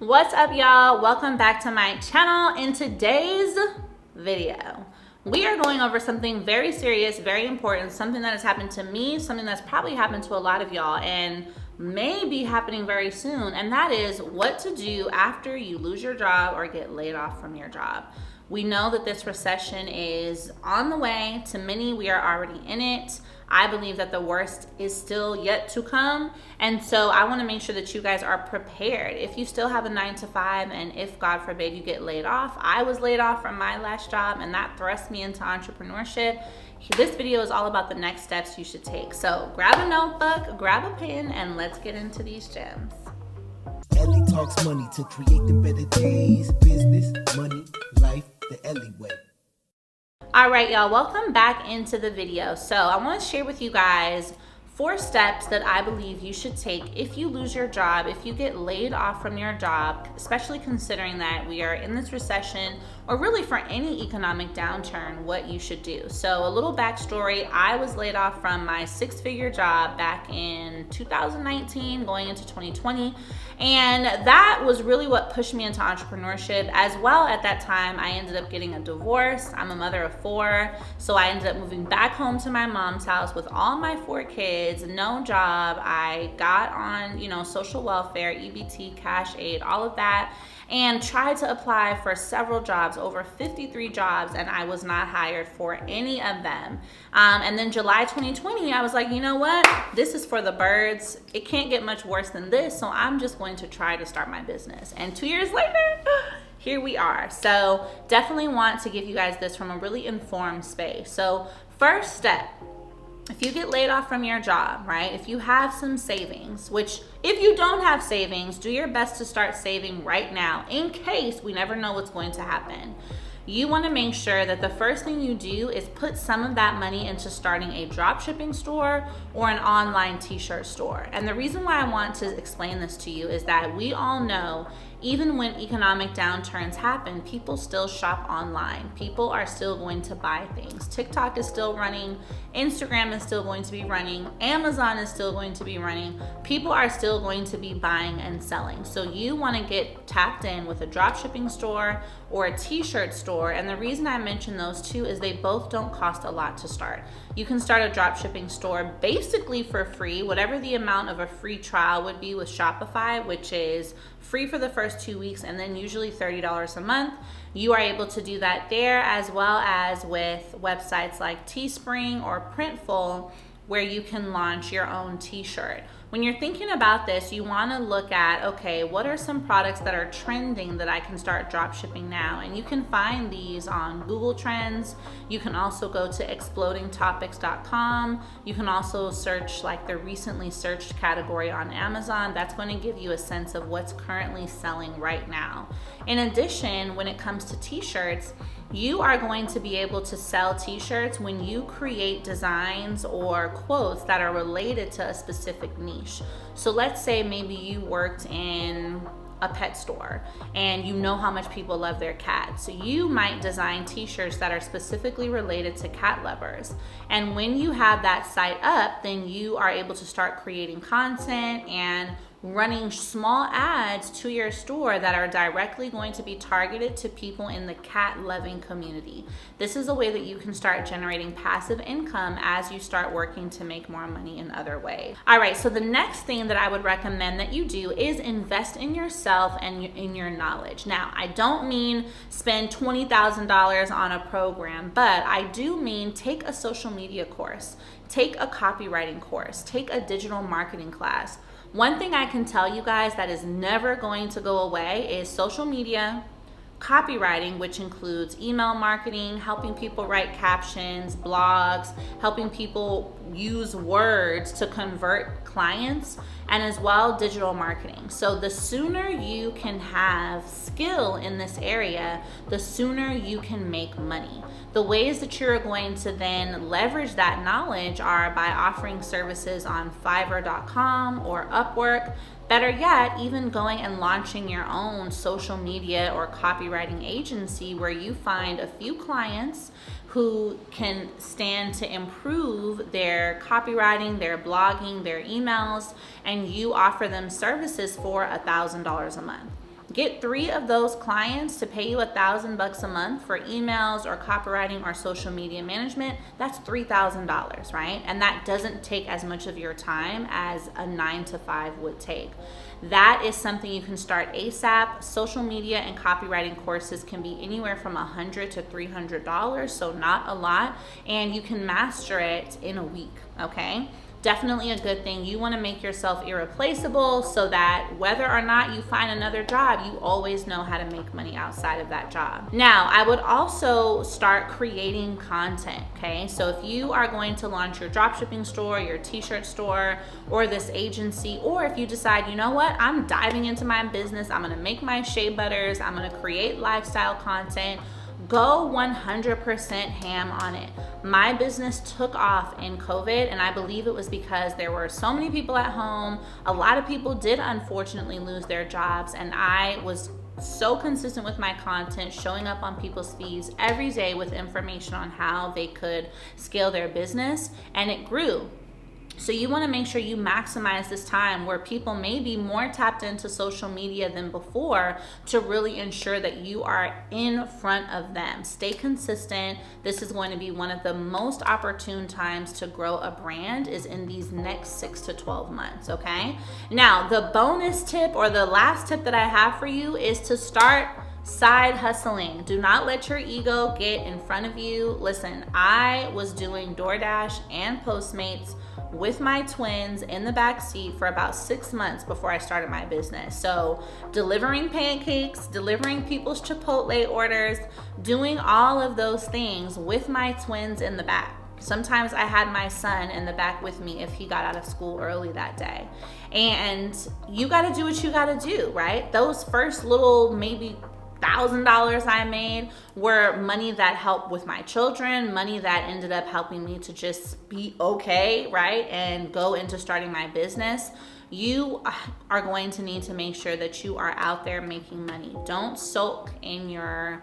What's up, y'all? Welcome back to my channel. In today's video, we are going over something very serious, very important, something that has happened to me, something that's probably happened to a lot of y'all and may be happening very soon, and that is what to do after you lose your job or get laid off from your job. We know that this recession is on the way. To many, we are already in it. I believe that the worst is still yet to come. And so I want to make sure that you guys are prepared. If you still have a 9-to-5 and if God forbid you get laid off, I was laid off from my last job and that thrust me into entrepreneurship. This video is all about the next steps you should take. So grab a notebook, grab a pen, and let's get into these gems. Ellie talks money to create the better days. Business, money, life, the Ellie way. All right, y'all, welcome back into the video. So I want to share with you guys 4 steps that I believe you should take if you lose your job, if you get laid off from your job, especially considering that we are in this recession, or really for any economic downturn, what you should do. So a little backstory, I was laid off from my 6-figure job back in 2019 going into 2020. And that was really what pushed me into entrepreneurship. As well, at that time, I ended up getting a divorce. I'm a mother of 4. So I ended up moving back home to my mom's house with all my 4 kids, no job. I got on, social welfare, EBT, cash aid, all of that, and tried to apply for several jobs, over 53 jobs, and I was not hired for any of them. And then July 2020, I was like, you know what? This is for the birds. It can't get much worse than this, so I'm just going to try to start my business. And 2 years later, here we are. So definitely want to give you guys this from a really informed space. So first step, if you get laid off from your job, right? If you have some savings, which if you don't have savings, do your best to start saving right now in case we never know what's going to happen. You want to make sure that the first thing you do is put some of that money into starting a drop shipping store or an online t-shirt store. And the reason why I want to explain this to you is that we all know even when economic downturns happen, people still shop online. People are still going to buy things. TikTok is still running. Instagram is still going to be running. Amazon is still going to be running. People are still going to be buying and selling. So you want to get tapped in with a drop shipping store or a t-shirt store. And the reason I mention those two is they both don't cost a lot to start. You can start a drop shipping store basically for free, whatever the amount of a free trial would be with Shopify, which is free for the first 2 weeks and then usually $30 a month. You are able to do that there, as well as with websites like Teespring or Printful, where you can launch your own t-shirt. When you're thinking about this, you want to look at, okay, what are some products that are trending that I can start drop shipping now? And you can find these on Google Trends. You can also go to explodingtopics.com. You can also search like the recently searched category on Amazon. That's going to give you a sense of what's currently selling right now. In addition, when it comes to t-shirts, you are going to be able to sell t-shirts when you create designs or quotes that are related to a specific niche. So let's say maybe you worked in a pet store and you know how much people love their cats. So you might design t-shirts that are specifically related to cat lovers. And when you have that site up, then you are able to start creating content and running small ads to your store that are directly going to be targeted to people in the cat loving community. This is a way that you can start generating passive income as you start working to make more money in other ways. All right, so the next thing that I would recommend that you do is invest in yourself and in your knowledge. Now, I don't mean spend $20,000 on a program, but I do mean take a social media course, take a copywriting course, take a digital marketing class. One thing I can tell you guys that is never going to go away is social media, copywriting, which includes email marketing, helping people write captions, blogs, helping people use words to convert clients, and as well digital marketing. So the sooner you can have skill in this area, the sooner you can make money. The ways that you're going to then leverage that knowledge are by offering services on Fiverr.com or Upwork. Better yet, even going and launching your own social media or copywriting agency where you find a few clients who can stand to improve their copywriting, their blogging, their emails, and you offer them services for $1,000 a month. Get 3 of those clients to pay you $1,000 a month for emails or copywriting or social media management. That's $3,000, right? And that doesn't take as much of your time as a 9 to 5 would take. That is something you can start ASAP. Social media and copywriting courses can be anywhere from $100 to $300, so not a lot, and you can master it in a week, okay? Definitely a good thing. You want to make yourself irreplaceable so that whether or not you find another job, you always know how to make money outside of that job. Now, I would also start creating content, okay? So if you are going to launch your dropshipping store, your t-shirt store, or this agency, or if you decide, you know what, I'm diving into my business, I'm going to make my shea butters, I'm going to create lifestyle content, go 100% ham on it. My business took off in COVID, and I believe it was because there were so many people at home. A lot of people did unfortunately lose their jobs, and I was so consistent with my content, showing up on people's feeds every day with information on how they could scale their business, and it grew. So you want to make sure you maximize this time where people may be more tapped into social media than before to really ensure that you are in front of them. Stay consistent. This is going to be one of the most opportune times to grow a brand is in these next 6 to 12 months, okay? Now, the bonus tip or the last tip that I have for you is to start side hustling. Do not let your ego get in front of you. Listen, I was doing DoorDash and Postmates with my twins in the back seat for about 6 months before I started my business. So delivering pancakes, delivering people's Chipotle orders, doing all of those things with my twins in the back. Sometimes I had my son in the back with me if he got out of school early that day. And you got to do what you got to do, right? Those first little maybe $1,000 I made were money that helped with my children, money that ended up helping me to just be okay, right? And go into starting my business. You are going to need to make sure that you are out there making money. Don't sulk in your,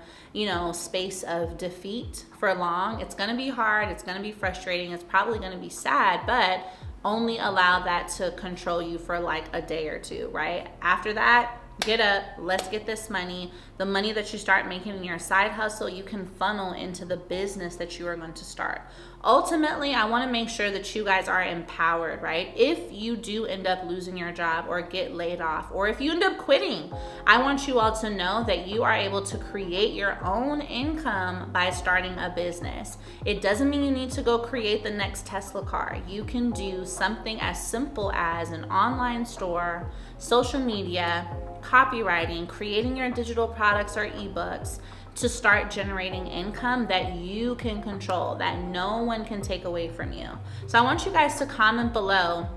space of defeat for long. It's going to be hard. It's going to be frustrating. It's probably going to be sad, but only allow that to control you for like a day or two, right? After that, get up, let's get this money. The money that you start making in your side hustle, you can funnel into the business that you are going to start. Ultimately, I want to make sure that you guys are empowered, right? If you do end up losing your job or get laid off, or if you end up quitting, I want you all to know that you are able to create your own income by starting a business. It doesn't mean you need to go create the next Tesla car. You can do something as simple as an online store, social media, copywriting, creating your digital products or ebooks to start generating income that you can control, that no one can take away from you. So I want you guys to comment below.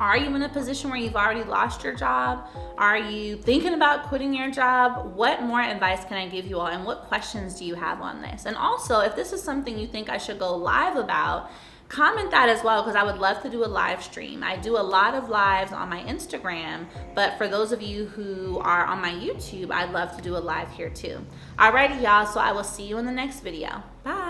Are you in a position where you've already lost your job? Are you thinking about quitting your job? What more advice can I give you all, and what questions do you have on this? And also, if this is something you think I should go live about, comment that as well, because I would love to do a live stream. I do a lot of lives on my Instagram, but for those of you who are on my YouTube, I'd love to do a live here too. Alrighty, y'all, so I will see you in the next video. Bye.